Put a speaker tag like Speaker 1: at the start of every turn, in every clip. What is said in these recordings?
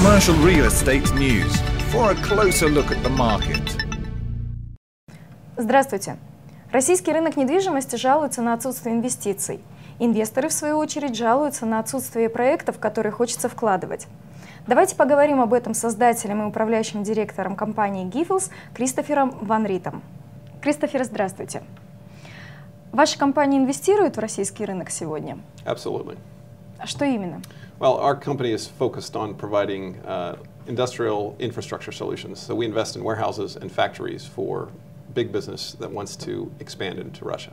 Speaker 1: Commercial real estate news for a closer look at the market.
Speaker 2: Здравствуйте. Российский рынок недвижимости жалуется на отсутствие инвестиций. Инвесторы, в свою очередь, жалуются на отсутствие проектов, в которые хочется вкладывать. Давайте поговорим об этом с создателем и управляющим директором компании Giffels Кристофером Ван Ритом. Кристофер, здравствуйте. Ваша компания инвестирует в российский рынок сегодня?
Speaker 3: Absolutely.
Speaker 2: А что именно?
Speaker 3: Well, our company is focused on providing industrial infrastructure solutions. So we invest in warehouses and factories for big business that wants to expand into Russia.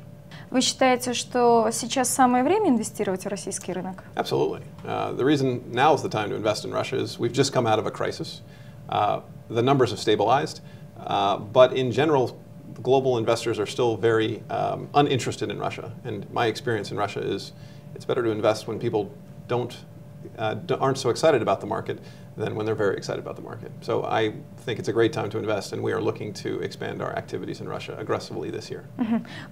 Speaker 2: Вы считаете, что сейчас самое время инвестировать в российский рынок?
Speaker 3: Absolutely. The reason now is the time to invest in Russia is we've just come out of a crisis. The numbers have stabilized, but in general, global investors are still very uninterested in Russia. And my experience in Russia is it's better to invest when people aren't so excited about the market than when they're very excited about the market. So I think it's a great time to invest, and we are looking to expand our activities in Russia aggressively this year.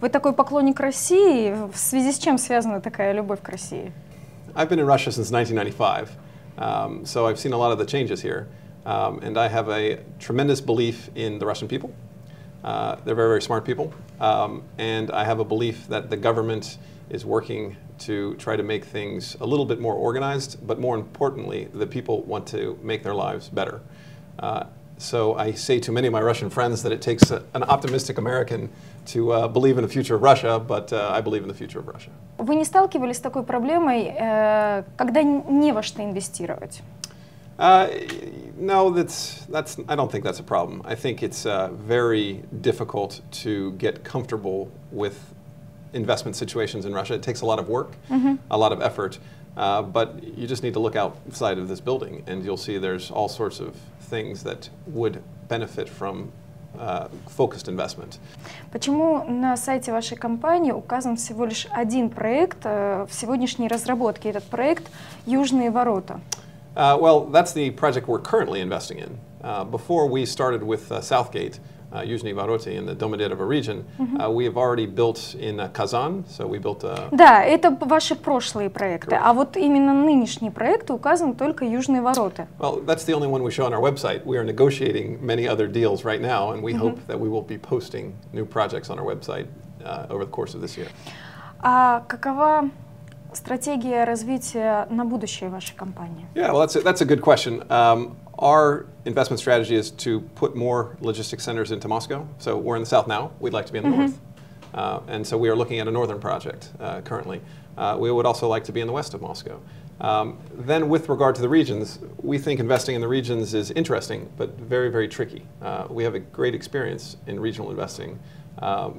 Speaker 2: Вы такой поклонник России. В связи с чем связана такая любовь к России?
Speaker 3: I've been in Russia since 1995, so I've seen a lot of the changes here, and I have a tremendous belief in the Russian people. They're very, very smart people, and I have a belief that the government is working to try to make things a little bit more organized, but more importantly, the people want to make their lives better. So I say to many of my Russian friends that it takes an optimistic American to believe in the future of Russia, but I believe in the future of Russia.
Speaker 2: Вы не сталкивались с такой проблемой, когда не во что инвестировать?
Speaker 3: No, I don't think that's a problem. I think it's very difficult to get comfortable with investment situations in Russia. It takes a lot of work, a lot of effort, but you just need to look outside of this building and you'll see there's all sorts of things that would benefit from focused investment.
Speaker 2: Почему на сайте вашей компании указан всего лишь один проект в сегодняшней разработке? Этот проект «Южные ворота».
Speaker 3: Well, that's the project we're currently investing in. Before we started with Southgate, Южные ворота in the Domodedovo region, we have already built in Kazan, so we built a...
Speaker 2: Да, это ваши прошлые проекты, а вот именно нынешние проекты указаны только Южные ворота.
Speaker 3: Well, that's the only one we show on our website. We are negotiating many other deals right now, and we hope that we will be posting new projects on our website over the course of this year.
Speaker 2: А какова стратегия развития на будущее вашей компании?
Speaker 3: Yeah, well, that's a good question. Our investment strategy is to put more logistics centers into Moscow. So we're in the south now. We'd like to be in the north. And so we are looking at a northern project currently. We would also like to be in the west of Moscow. Then with regard to the regions, we think investing in the regions is interesting, but very, very tricky. We have a great experience in regional investing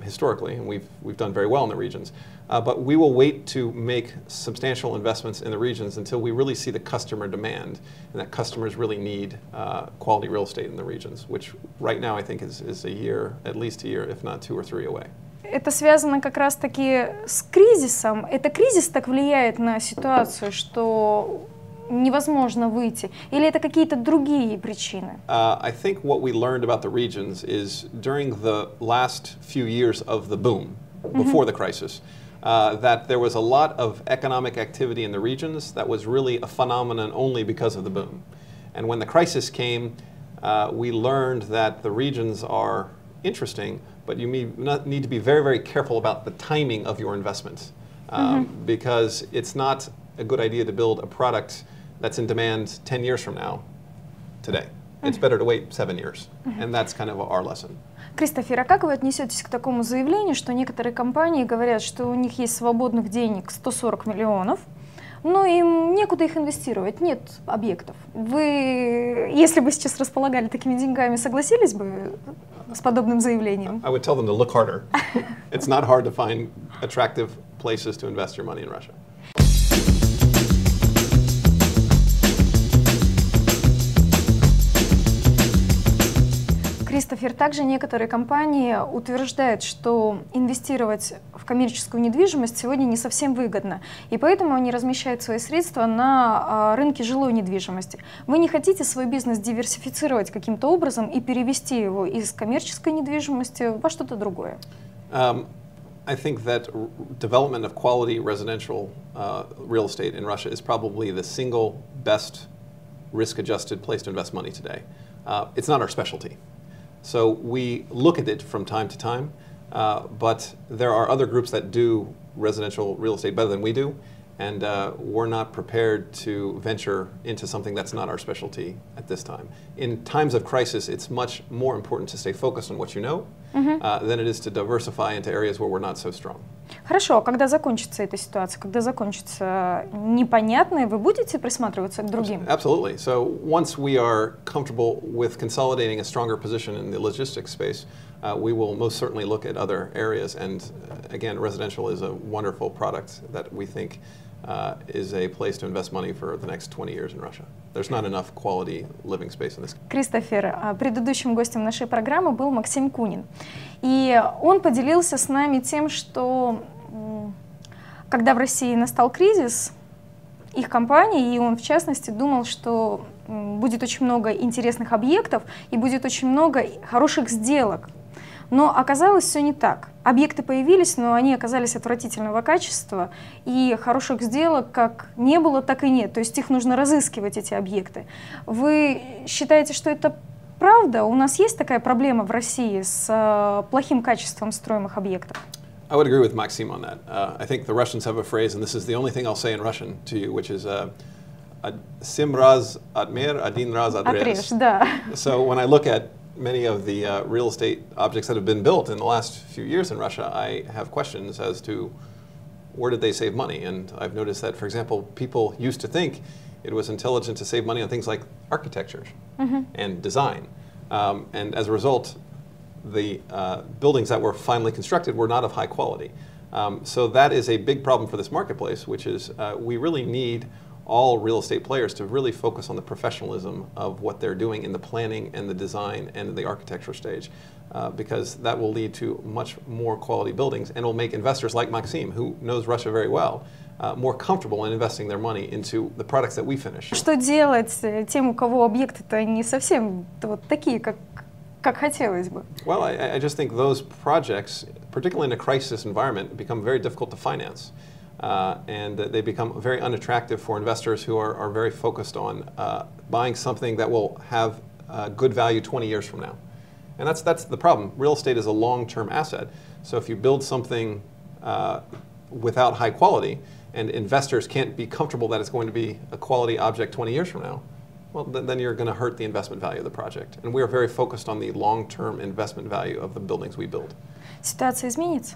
Speaker 3: historically, and we've done very well in the regions. But we will wait to make substantial investments in the regions until we really see the customer demand and that customers really need quality real estate in the regions, which right now I think is a year, at least a year, if not 2 or 3 away.
Speaker 2: Это связано как раз-таки с кризисом. Это кризис так влияет на ситуацию, что невозможно выйти? Или это какие-то другие причины?
Speaker 3: I think what we learned about the regions is during the last few years of the boom, before the crisis, that there was a lot of economic activity in the regions that was really a phenomenon only because of the boom. And when the crisis came, we learned that the regions are interesting, but you need to be very, very careful about the timing of your investments, because it's not a good idea to build a product that's in demand 10 years from now, today. It's better to wait 7 years, and that's kind of our lesson.
Speaker 2: Кристофер, а как вы отнесетесь к такому заявлению, что некоторые компании говорят, что у них есть свободных денег 140 миллионов, но им некуда их инвестировать, нет объектов? Вы, если бы сейчас располагали такими деньгами, согласились бы с подобным заявлением?
Speaker 3: I would tell them to look harder. It's not hard to find attractive places to invest your money in Russia.
Speaker 2: Кристофер, также некоторые компании утверждают, что инвестировать в коммерческую недвижимость сегодня не совсем выгодно, и поэтому они размещают свои средства на рынке жилой недвижимости. Вы не хотите свой бизнес диверсифицировать каким-то образом и перевести его из коммерческой недвижимости во что-то другое?
Speaker 3: I think that development of quality residential real estate in Russia is probably the single best risk-adjusted place to invest money today. It's not our specialty. So we look at it from time to time, but there are other groups that do residential real estate better than we do, and we're not prepared to venture into something that's not our specialty at this time. In times of crisis, it's much more important to stay focused on what you know than it is to diversify into areas where we're not so strong.
Speaker 2: Хорошо, а когда закончится эта ситуация, когда закончится непонятное, вы будете присматриваться к другим?
Speaker 3: Absolutely. So once we are comfortable with consolidating a stronger position in the logistics space, we will most certainly look at other areas. And again, residential is a wonderful product that we think is a place to invest money for the next 20 years in Russia. There's not enough quality living space in this.
Speaker 2: Кристофер, предыдущим гостем нашей программы был Максим Кунин. И он поделился с нами тем, что когда в России настал кризис, их компания, и он в частности думал, что будет очень много интересных объектов и будет очень много хороших сделок. Но оказалось все не так. Объекты появились, но они оказались отвратительного качества, и хороших сделок как не было, так и нет. То есть их нужно разыскивать, эти объекты. Вы считаете, что это правда? У нас есть такая проблема в России с плохим качеством строимых объектов?
Speaker 3: I would agree with Maxim on that. I think the Russians have a phrase, and this is the only thing I'll say in Russian to you, which is "Sim raz admer, adin raz adrez."
Speaker 2: Да.
Speaker 3: So when I look at many of the real estate objects that have been built in the last few years in Russia, I have questions as to where did they save money? And I've noticed that, for example, people used to think it was intelligent to save money on things like architecture and design. And as a result, the buildings that were finally constructed were not of high quality. So that is a big problem for this marketplace, which is we really need all real estate players to really focus on the professionalism of what they're doing in the planning and the design and the architecture stage, because that will lead to much more quality buildings and will make investors like Maxim, who knows Russia very well, more comfortable in investing their money into the products that we finish.
Speaker 2: Что делать тем, у кого объекты-то не совсем вот такие, как хотелось бы?
Speaker 3: Well, I just think those projects, particularly in a crisis environment, become very difficult to finance. And they become very unattractive for investors who are very focused on buying something that will have good value 20 years from now. And that's the problem. Real estate is a long-term asset. So if you build something without high quality, and investors can't be comfortable that it's going to be a quality object 20 years from now, well, then you're going to hurt the investment value of the project. And we are very focused on the long-term investment value of the buildings we build.
Speaker 2: Ситуация изменится?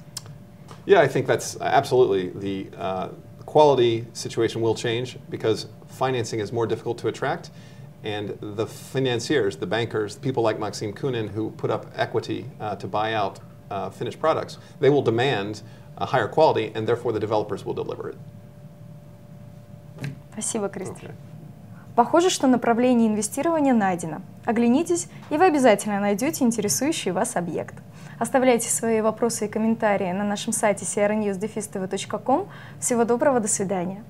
Speaker 3: Yeah, I think that's absolutely the quality situation will change because financing is more difficult to attract, and the financiers, the bankers, people like Maxim Kunin who put up equity to buy out finished products, they will demand a higher quality, and therefore the developers will deliver it.
Speaker 2: Спасибо, Кристофер.
Speaker 3: Okay.
Speaker 2: Похоже, что направление инвестирования найдено. Оглянитесь, и вы обязательно найдете интересующий вас объект. Оставляйте свои вопросы и комментарии на нашем сайте CRE.News Всего доброго, до свидания.